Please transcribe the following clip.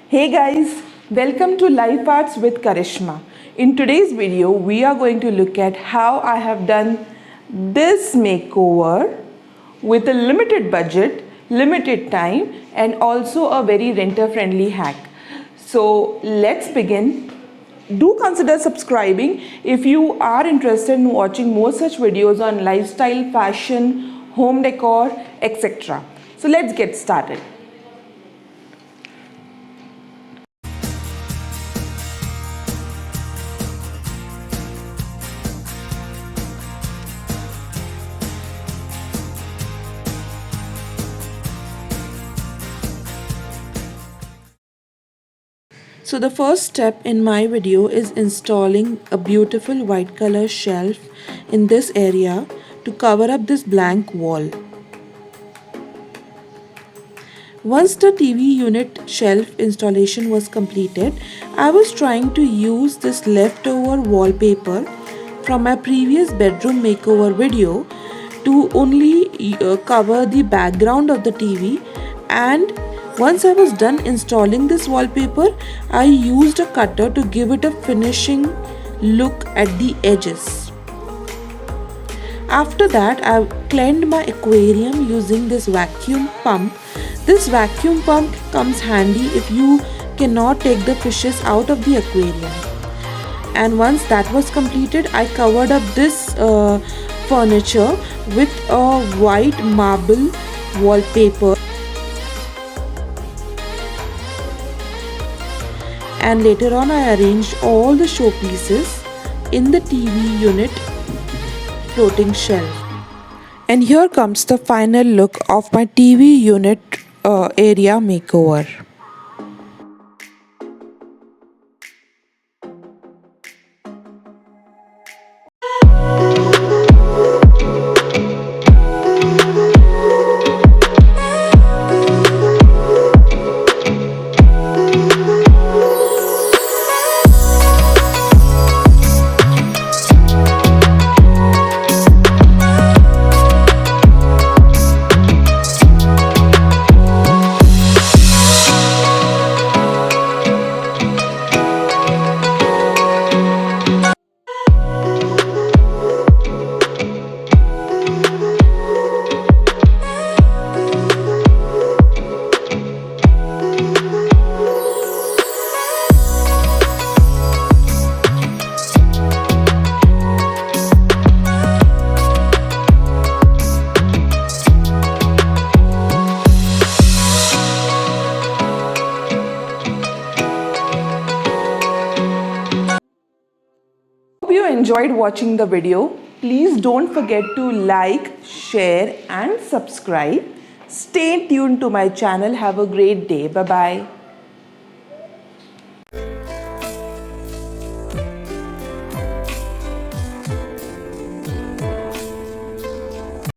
Hey guys, welcome to LiFartz with Karishma. In today's video, we are going to look at how I have done this makeover with a limited budget, limited time, and also a very renter-friendly hack. So let's begin. Do consider subscribing if you are interested in watching more such videos on lifestyle, fashion, home decor, etc. So let's get started. So the first step in my video is installing a beautiful white color shelf in this area to cover up this blank wall. Once the TV unit shelf installation was completed, I was trying to use this leftover wallpaper from my previous bedroom makeover video to only cover the background of the TV, and once I was done installing this wallpaper, I used a cutter to give it a finishing look at the edges. After that, I cleaned my aquarium using this vacuum pump. This vacuum pump comes handy if you cannot take the fishes out of the aquarium. And once that was completed, I covered up this furniture with a white marble wallpaper. And later on I arranged all the showpieces in the TV unit floating shelf. And here comes the final look of my TV unit area makeover. Hope you enjoyed watching the video. Please don't forget to like, share and subscribe. Stay tuned to my channel. Have a great day. Bye bye.